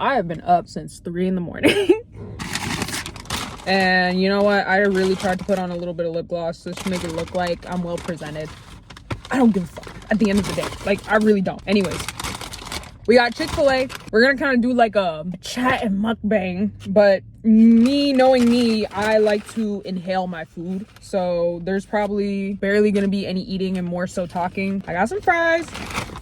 I have been up since 3 in the morning. And you know what? I really tried to put on a little bit of lip gloss just to make it look like I'm well presented. I don't give a fuck at the end of the day. Like, I really don't. Anyways, we got Chick-fil-A. We're gonna kind of do like a chat and mukbang, but me knowing me, I like to inhale my food, so there's probably barely gonna be any eating and more so talking. I got some fries.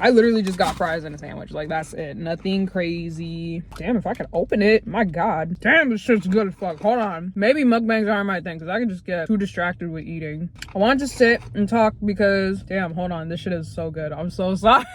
I literally just got fries and a sandwich. Like, that's it. Nothing crazy. Damn, if I could open it. My God. Damn, this shit's good as fuck. Hold on. Maybe mukbangs aren't my thing because I can just get too distracted with eating. I wanted to sit and talk because, damn, hold on. This shit is so good. I'm so sorry.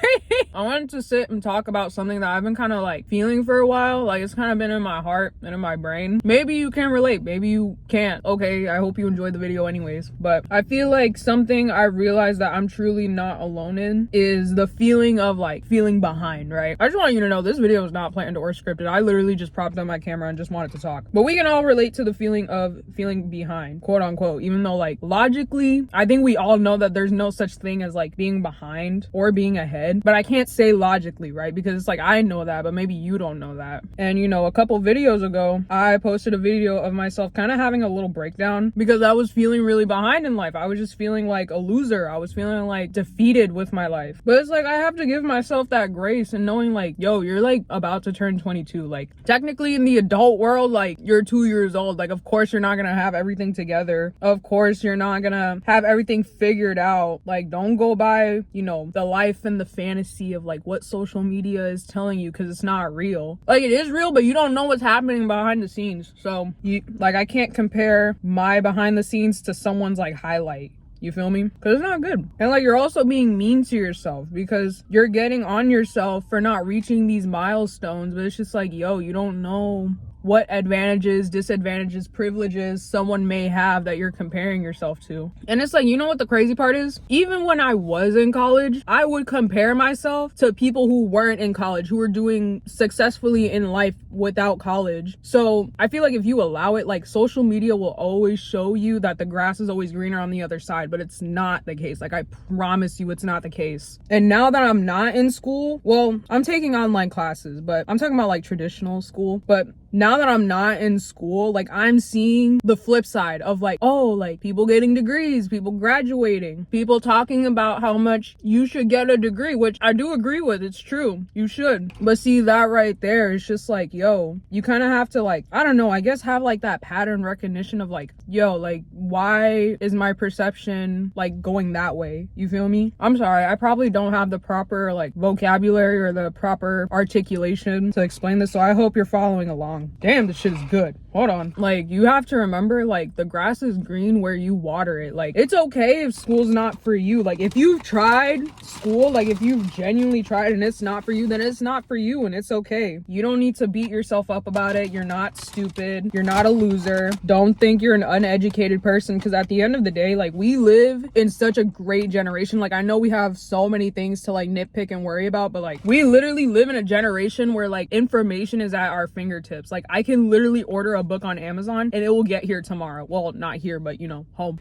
I wanted to sit and talk about something that I've been kind of like feeling for a while. Like, it's kind of been in my heart and in my brain. Maybe you can relate. Maybe you can't. Okay, I hope you enjoyed the video anyways. But I feel like something I realized that I'm truly not alone in is the feeling of like feeling behind, right? I just want you to know this video is not planned or scripted. I literally just propped up my camera and just wanted to talk. But we can all relate to the feeling of feeling behind, quote unquote, even though like logically, I think we all know that there's no such thing as like being behind or being ahead. But I can't say logically, right? Because it's like, I know that, but maybe you don't know that. And you know, a couple videos ago, I posted a video of myself kind of having a little breakdown because I was feeling really behind in life. I was just feeling like a loser. I was feeling like defeated with my life. But it's like, I have to give myself that grace and knowing like, yo, you're like about to turn 22. Like, technically in the adult world, like, you're 2 years old. Like, of course you're not gonna have everything together. Of course you're not gonna have everything figured out. Like, don't go by, you know, the life and the fantasy of like what social media is telling you, because it's not real. Like, it is real, but you don't know what's happening behind the scenes. So you like, I can't compare my behind the scenes to someone's like highlight. You feel me? Because it's not good. And like, you're also being mean to yourself because you're getting on yourself for not reaching these milestones. But it's just like, yo, you don't know what advantages, disadvantages, privileges someone may have that you're comparing yourself to. And it's like, you know what the crazy part is? Even when I was in college, I would compare myself to people who weren't in college, who were doing successfully in life without college. So I feel like if you allow it, like, social media will always show you that the grass is always greener on the other side, but it's not the case. Like, I promise you it's not the case. And now that I'm not in school, well, I'm taking online classes, but I'm talking about like traditional school. But now that I'm not in school, like, I'm seeing the flip side of like, oh, like, people getting degrees, people graduating, people talking about how much you should get a degree, which I do agree with. It's true, you should. But see, that right there is just like, yo, you kind of have to like, I don't know, I guess have like that pattern recognition of like, yo, like, why is my perception like going that way? You feel me? I'm sorry, I probably don't have the proper like vocabulary or the proper articulation to explain this, so I hope you're following along. Damn, this shit is good. Hold on. Like, you have to remember, like, the grass is green where you water it. Like, it's okay if school's not for you. Like, if you've tried school, like, if you've genuinely tried and it's not for you, then it's not for you, and it's okay. You don't need to beat yourself up about it. You're not stupid. You're not a loser. Don't think you're an uneducated person, because at the end of the day, like, we live in such a great generation. Like, I know we have so many things to like nitpick and worry about, but like, we literally live in a generation where like information is at our fingertips. Like, I can literally order a book on Amazon and it will get here tomorrow. Well, not here, but you know, home.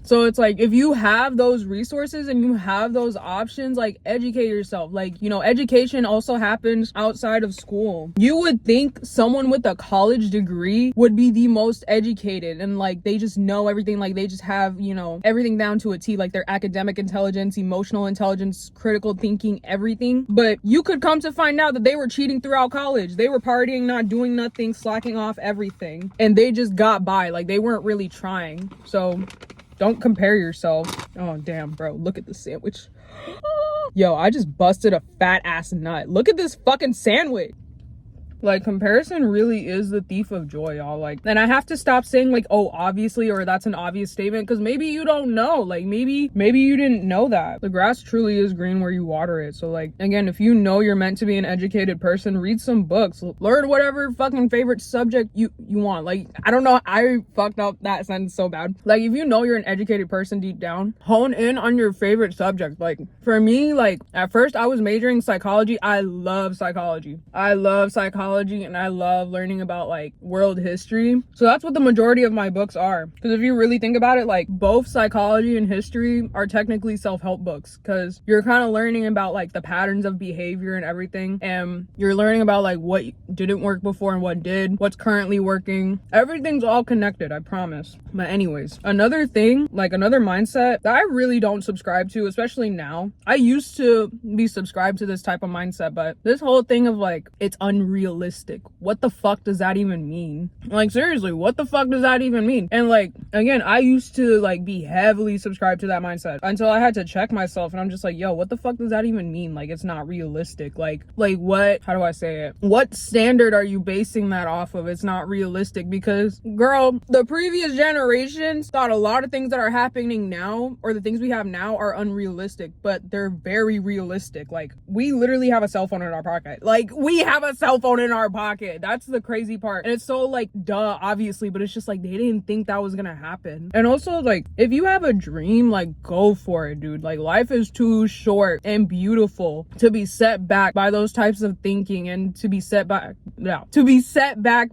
So it's like, if you have those resources and you have those options, like, educate yourself. Like, you know, education also happens outside of school. You would think someone with a college degree would be the most educated and like, they just know everything. Like, they just have, you know, everything down to a T, like their academic intelligence, emotional intelligence, critical thinking, everything. But you could come to find out that they were cheating throughout college. They were partying, not doing nothing, slacking off everything, and they just got by. Like, they weren't really trying. So don't compare yourself. Oh damn, bro, look at the sandwich. Yo, I just busted a fat ass nut. Look at this fucking sandwich. Like, comparison really is the thief of joy, y'all. Like, and I have to stop saying like, oh, obviously, or that's an obvious statement, because maybe you don't know. Like, maybe you didn't know that the grass truly is green where you water it. So like, again, if you know you're meant to be an educated person, read some books, learn whatever fucking favorite subject you want. Like, I don't know, I fucked up that sentence so bad. Like, if you know you're an educated person deep down, hone in on your favorite subject. Like, for me, like, at first I was majoring in psychology. I love psychology. psychology and I love learning about like world history. So that's what the majority of my books are. Because if you really think about it, like both psychology and history are technically self-help books, because you're kind of learning about like the patterns of behavior and everything, and you're learning about like what didn't work before and what did, what's currently working. Everything's all connected, I promise. But anyways, another thing, like another mindset that I really don't subscribe to, especially now. I used to be subscribed to this type of mindset, but this whole thing of like, it's unrealistic. What the fuck does that even mean? Like, seriously, what the fuck does that even mean? And like, again, I used to like be heavily subscribed to that mindset until I had to check myself, and I'm just like, yo, what the fuck does that even mean? Like, it's not realistic. Like what, how do I say it? What standard are you basing that off of? It's not realistic because, girl, the previous generations thought a lot of things that are happening now, or the things we have now, are unrealistic, but they're very realistic. Like, we literally have a cell phone in our pocket. Like, we have a cell phone in our pocket. That's the crazy part. And it's so like, duh, obviously, but it's just like, they didn't think that was gonna happen. And also, like, if you have a dream, like, go for it, dude. Like, life is too short and beautiful to be set back by those types of thinking, and to be set back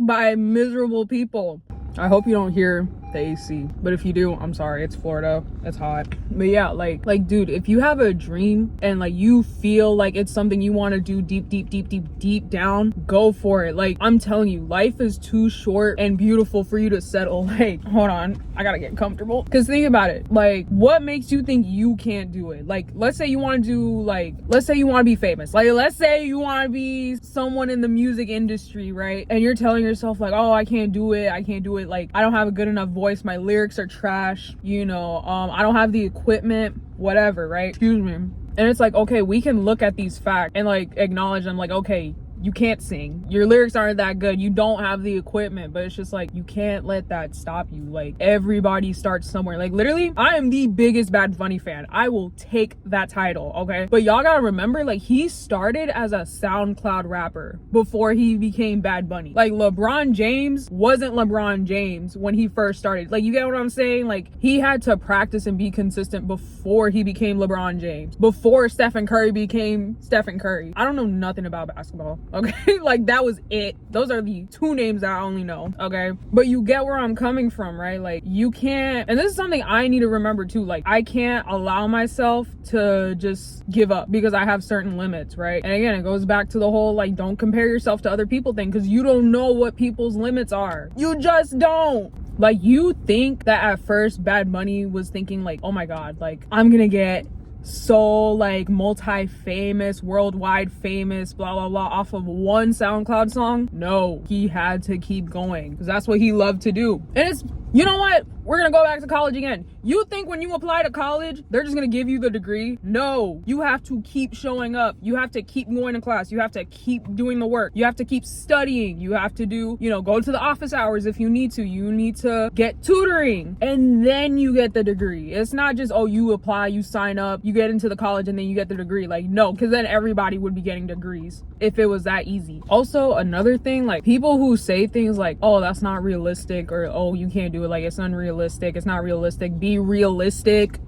by miserable people. I hope you don't hear the AC, but if you do, I'm sorry. It's Florida, it's hot. But yeah, like dude, if you have a dream and like you feel like it's something you want to do deep down, go for it. Like, I'm telling you, life is too short and beautiful for you to settle. Like, hold on, I gotta get comfortable, because think about it. Like, what makes you think you can't do it? Like, let's say you want to do, like, let's say you want to be famous. Like, let's say you want to be someone in the music industry, right? And you're telling yourself like, oh, I can't do it. Like, I don't have a good enough voice, my lyrics are trash, you know, I don't have the equipment, whatever, right? Excuse me. And it's like, okay, we can look at these facts and like acknowledge them. Like, okay, you can't sing, your lyrics aren't that good, you don't have the equipment, but it's just like, you can't let that stop you. Like, everybody starts somewhere. Like, literally, I am the biggest Bad Bunny fan. I will take that title, okay? But y'all gotta remember, like, he started as a SoundCloud rapper before he became Bad Bunny. Like, LeBron James wasn't LeBron James when he first started. Like, you get what I'm saying? Like, he had to practice and be consistent before he became LeBron James, before Stephen Curry became Stephen Curry. I don't know nothing about basketball, okay? Like, that was it. Those are the two names that I only know, okay? But you get where I'm coming from, right? Like, you can't, and this is something I need to remember too, like, I can't allow myself to just give up because I have certain limits, right? And again, it goes back to the whole, like, don't compare yourself to other people thing, because you don't know what people's limits are. You just don't. Like, you think that at first Bad Bunny was thinking like, oh my god, like, I'm gonna get so like multi-famous, worldwide famous, blah blah blah, off of one SoundCloud song. No, he had to keep going because that's what he loved to do. And it's, you know what, we're gonna go back to college again. You think when you apply to college they're just gonna give you the degree? No, you have to keep showing up, you have to keep going to class, you have to keep doing the work, you have to keep studying, you have to do, you know, go to the office hours if you need to, you need to get tutoring, and then you get the degree. It's not just, oh, you apply, you sign up, you get into the college, and then you get the degree. Like, no, because then everybody would be getting degrees if it was that easy. Also, another thing, like, people who say things like, oh, that's not realistic, or oh, you can't do it, like, it's unrealistic, it's not realistic, be realistic,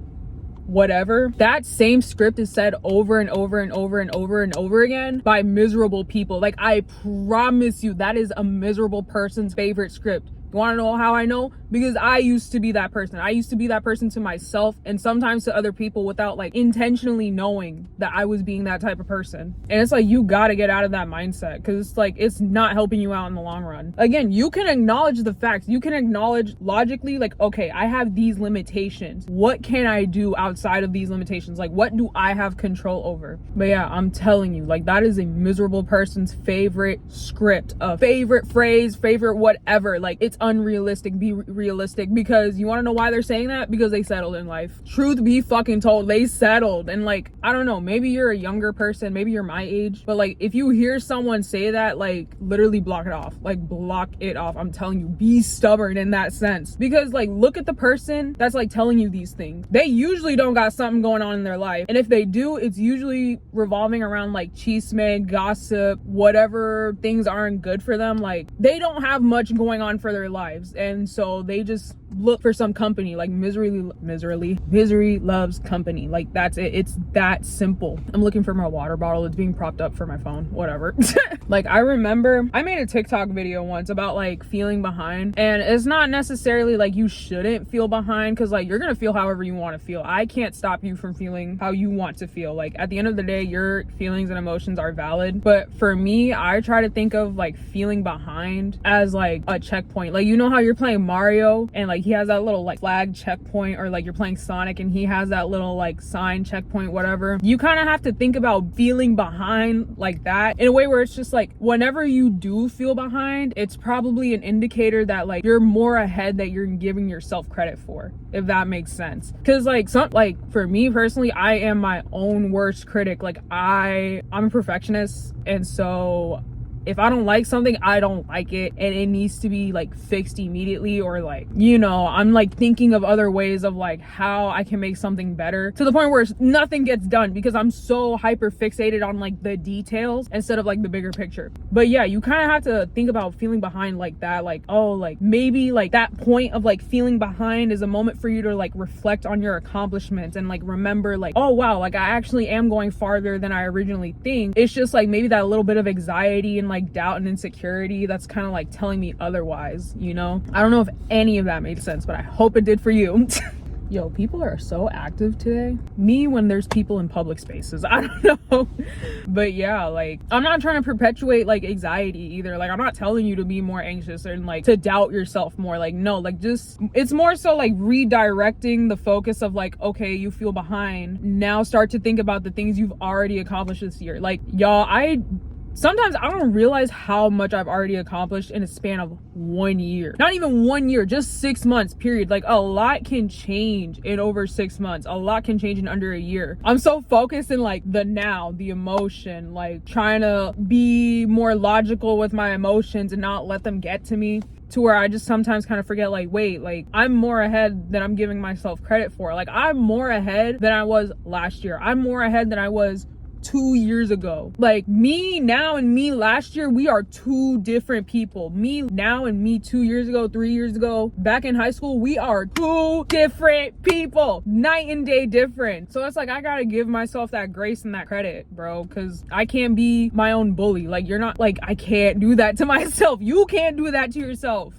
whatever. That same script is said over and over and over and over and over again by miserable people. Like, I promise you, that is a miserable person's favorite script. You want to know how I know? Because I used to be that person. I used to be that person to myself and sometimes to other people without like intentionally knowing that I was being that type of person. And it's like, you got to get out of that mindset, because it's like, it's not helping you out in the long run. Again, you can acknowledge the facts. You can acknowledge logically, like, okay, I have these limitations. What can I do outside of these limitations? Like, what do I have control over? But yeah, I'm telling you, like, that is a miserable person's favorite script, a favorite phrase, favorite whatever. Like, it's unrealistic. Be realistic. Because you want to know why they're saying that? Because they settled in life. Truth be fucking told, they settled. And like, I don't know, maybe you're a younger person, maybe you're my age, but like, if you hear someone say that, like, literally block it off. Like, block it off. I'm telling you, be stubborn in that sense. Because like, look at the person that's like telling you these things. They usually don't got something going on in their life, and if they do, it's usually revolving around like chisme, gossip, whatever things aren't good for them. Like, they don't have much going on for their lives, and so they just look for some company. Like misery loves company. Like that's it. It's that simple. I'm looking for my water bottle. It's being propped up for my phone, whatever. Like I remember I made a TikTok video once about like feeling behind, and it's not necessarily like you shouldn't feel behind, because like you're gonna feel however you want to feel. I can't stop you from feeling how you want to feel. Like at the end of the day, your feelings and emotions are valid. But for me, I try to think of like feeling behind as like a checkpoint. Like, you know how you're playing Mario and like he has that little like flag checkpoint, or like you're playing Sonic and he has that little like sign checkpoint, whatever. You kind of have to think about feeling behind like that in a way where it's just like whenever you do feel behind, it's probably an indicator that like you're more ahead that you're giving yourself credit for, if that makes sense. Because like for me personally, I am my own worst critic. Like I'm a perfectionist, and so if I don't like something, I don't like it, and it needs to be like fixed immediately, or like, you know, I'm like thinking of other ways of like how I can make something better, to the point where nothing gets done because I'm so hyper fixated on like the details instead of like the bigger picture. But yeah, you kind of have to think about feeling behind like that. Like, oh, like maybe like that point of like feeling behind is a moment for you to like reflect on your accomplishments and like remember like, oh wow, like I actually am going farther than I originally think. It's just like maybe that little bit of anxiety and like doubt and insecurity that's kind of like telling me otherwise, you know? I don't know if any of that made sense, but I hope it did for you. Yo, people are so active today. Me when there's people in public spaces, I don't know. But yeah, like I'm not trying to perpetuate like anxiety either. Like I'm not telling you to be more anxious and like to doubt yourself more. Like no, like just it's more so like redirecting the focus of like, okay, you feel behind. Now start to think about the things you've already accomplished this year. Like y'all, sometimes I don't realize how much I've already accomplished in a span of 1 year. Not even 1 year, just 6 months, period. Like a lot can change in over 6 months. A lot can change in under a year. I'm so focused in like the now, the emotion, like trying to be more logical with my emotions and not let them get to me, to where I just sometimes kind of forget like, wait, like I'm more ahead than I'm giving myself credit for. Like I'm more ahead than I was last year. I'm more ahead than I was 2 years ago. Like me now and me last year, we are two different people. Me now and me 2 years ago, 3 years ago, back in high school, we are two different people. Night and day different. So it's like I gotta give myself that grace and that credit, bro, because I can't be my own bully. Like you're not, like I can't do that to myself. You can't do that to yourself.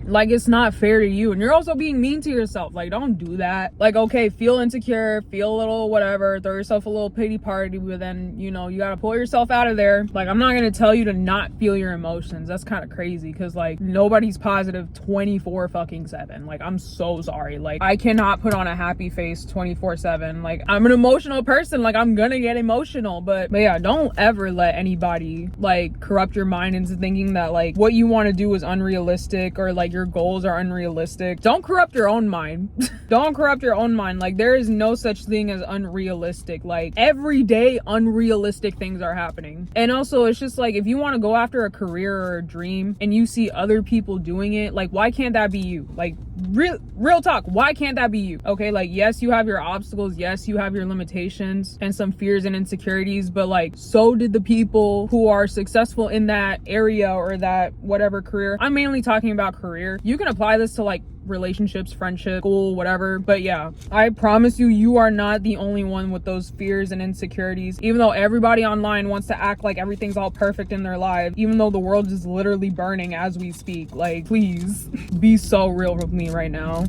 Like it's not fair to you, and you're also being mean to yourself. Like don't do that. Like okay, feel insecure, feel a little whatever, throw yourself a little pity party, but then you know you gotta pull yourself out of there. Like I'm not gonna tell you to not feel your emotions. That's kind of crazy, because like nobody's positive 24/7. Like I'm so sorry. Like I cannot put on a happy face 24/7. Like I'm an emotional person. Like I'm gonna get emotional, but yeah, don't ever let anybody like corrupt your mind into thinking that like what you want to do is unrealistic, or like your goals are unrealistic. Don't corrupt your own mind. Don't corrupt your own mind. Like there is no such thing as unrealistic. Like every day unrealistic things are happening. And also it's just like if you want to go after a career or a dream and you see other people doing it, like why can't that be you? Like real talk, why can't that be you? Okay, like yes, you have your obstacles, yes, you have your limitations and some fears and insecurities, but like so did the people who are successful in that area or that whatever career. I'm mainly talking about career. You can apply this to like relationships, friendship, school, whatever. But yeah, I promise you are not the only one with those fears and insecurities. Even though everybody online wants to act like everything's all perfect in their life, even though the world is literally burning as we speak. Like please be so real with me right now.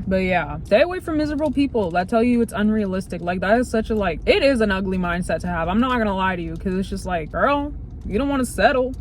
But yeah, stay away from miserable people that tell you it's unrealistic. Like that is such a like, it is an ugly mindset to have. I'm not gonna lie to you, because it's just like, girl, you don't want to settle.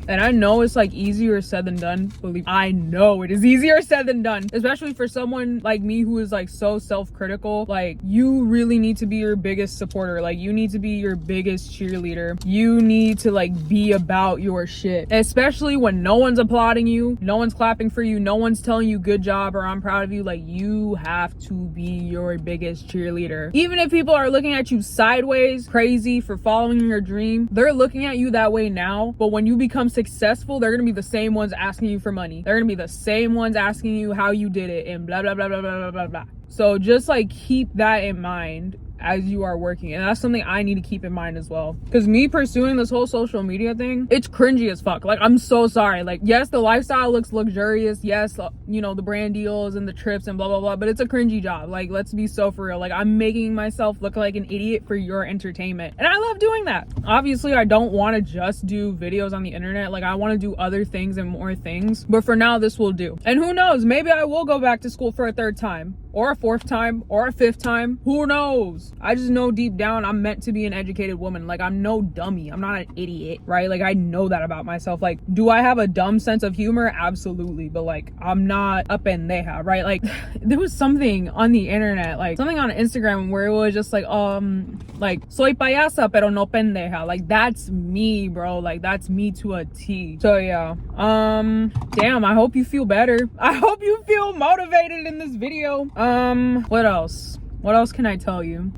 And I know it's like easier said than done. Believe I know it is easier said than done, especially for someone like me who is like so self-critical. Like you really need to be your biggest supporter. Like you need to be your biggest cheerleader. You need to like be about your shit, especially when no one's applauding you, no one's clapping for you, no one's telling you good job or I'm proud of you. Like you have to be your biggest cheerleader. Even if people are looking at you sideways crazy for following your dream, they're looking at you that way now, but when you become successful, they're gonna be the same ones asking you for money. They're gonna be the same ones asking you how you did it and blah blah blah blah blah blah blah blah. So just like keep that in mind as you are working. And that's something I need to keep in mind as well. Because me pursuing this whole social media thing, it's cringy as fuck. Like, I'm so sorry. Like, yes, the lifestyle looks luxurious. Yes, you know, the brand deals and the trips and blah, blah, blah. But it's a cringy job. Like, let's be so for real. Like, I'm making myself look like an idiot for your entertainment. And I love doing that. Obviously, I don't want to just do videos on the internet. Like, I want to do other things and more things. But for now, this will do. And who knows? Maybe I will go back to school for a third time, or a fourth time, or a fifth time. Who knows? I just know deep down I'm meant to be an educated woman. Like, I'm no dummy. I'm not an idiot, right? Like, I know that about myself. Like, do I have a dumb sense of humor? Absolutely. But like, I'm not a pendeja, right? Like, there was something on the internet, like something on Instagram where it was just like soy payasa pero no pendeja. Like, that's me, bro. Like, that's me to a T. So yeah, damn, I hope you feel better. I hope you feel motivated in this video. What else can I tell you?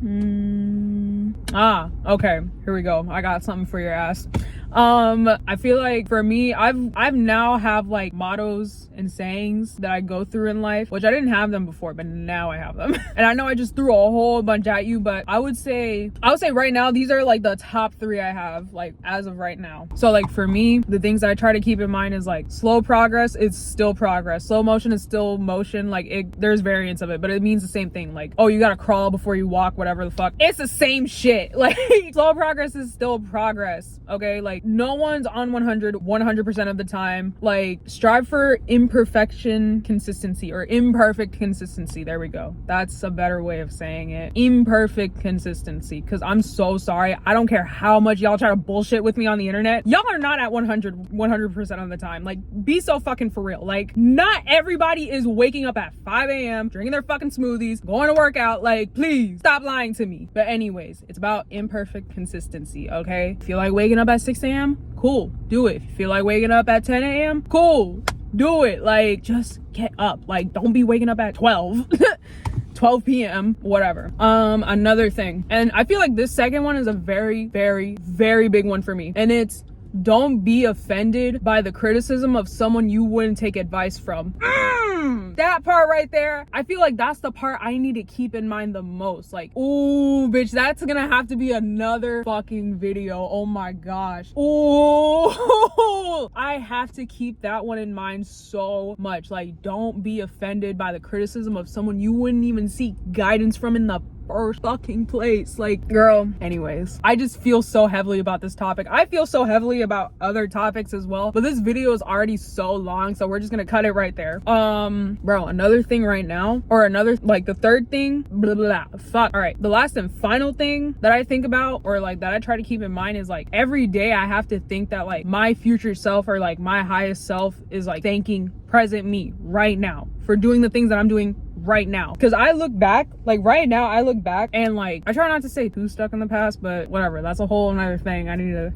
Okay, here we go. I got something for your ass. I feel like for me, I've now have like mottos and sayings that I go through in life, which I didn't have them before, but now I have them. And I know I just threw a whole bunch at you, but I would say right now, these are like the top 3 I have, like, as of right now. So like, for me, the things I try to keep in mind is like, slow progress is still progress. Slow motion is still motion. Like, there's variants of it, but it means the same thing. Like, oh, you gotta crawl before you walk, whatever the fuck. It's the same shit. Like, slow progress is still progress. Okay, like, no one's on 100% of the time. Like, strive for imperfection consistency, or imperfect consistency. There we go. That's a better way of saying it. Imperfect consistency. Because I'm so sorry. I don't care how much y'all try to bullshit with me on the internet. Y'all are not at 100% of the time. Like, be so fucking for real. Like, not everybody is waking up at 5 a.m., drinking their fucking smoothies, going to work out. Like, please stop lying to me. But anyways, it's about imperfect consistency, okay? Feel like waking up at 6 a.m.? Cool, do it. If you feel like waking up at 10 a.m., cool, do it. Like, just get up. Like, don't be waking up at 12 p.m., whatever. Another thing, and I feel like this second one is a very, very, very big one for me, and it's, don't be offended by the criticism of someone you wouldn't take advice from. That part right there, I feel like that's the part I need to keep in mind the most. Like, ooh, bitch, that's gonna have to be another fucking video. Oh my gosh. Ooh, I have to keep that one in mind so much. Like, don't be offended by the criticism of someone you wouldn't even seek guidance from in the first fucking place. Like, girl, anyways, I just feel so heavily about this topic. I feel so heavily about other topics as well, but this video is already so long, so we're just gonna cut it right there. Bro, another thing right now, or another, like, the third thing, blah, blah, blah, fuck. All right, the last and final thing that I think about, or like that I try to keep in mind, is like, every day I have to think that like my future self, or like my highest self, is like thanking present me right now for doing the things that I'm doing right now. Because I look back, like right now, I look back and like, I try not to say too stuck in the past, but whatever, that's a whole another thing I need to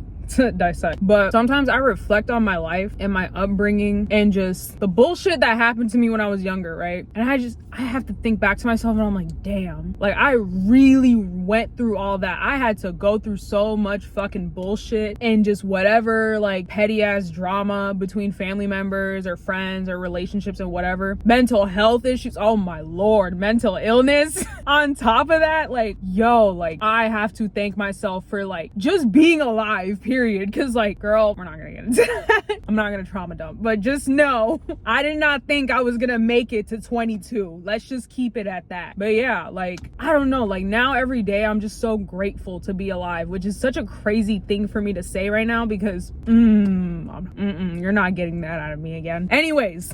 dissect. But sometimes I reflect on my life and my upbringing and just the bullshit that happened to me when I was younger, right? And I have to think back to myself, and I'm like, damn, like, I really went through all that. I had to go through so much fucking bullshit and just whatever, like, petty ass drama between family members or friends or relationships and whatever. Mental health issues, oh my lord, mental illness. On top of that, like, yo, like, I have to thank myself for like just being alive, period. Because like, girl, we're not gonna get into that. I'm not gonna trauma dump, but just know I did not think I was gonna make it to 22. Let's just keep it at that. But yeah, like, I don't know, like, now every day I'm just so grateful to be alive, which is such a crazy thing for me to say right now, because you're not getting that out of me again. Anyways,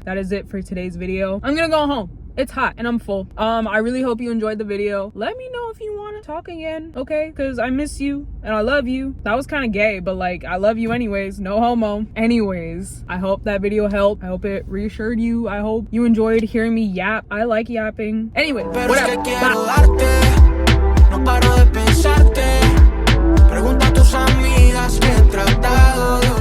that is it for today's video. I'm gonna go home. It's hot and I'm full. I really hope you enjoyed the video. Let me know if you want to talk again, okay? Because I miss you and I love you. That was kind of gay, but like, I love you anyways. No homo. Anyways, I hope that video helped. I hope it reassured you. I hope you enjoyed hearing me yap. I like yapping. Anyway, whatever. Bye.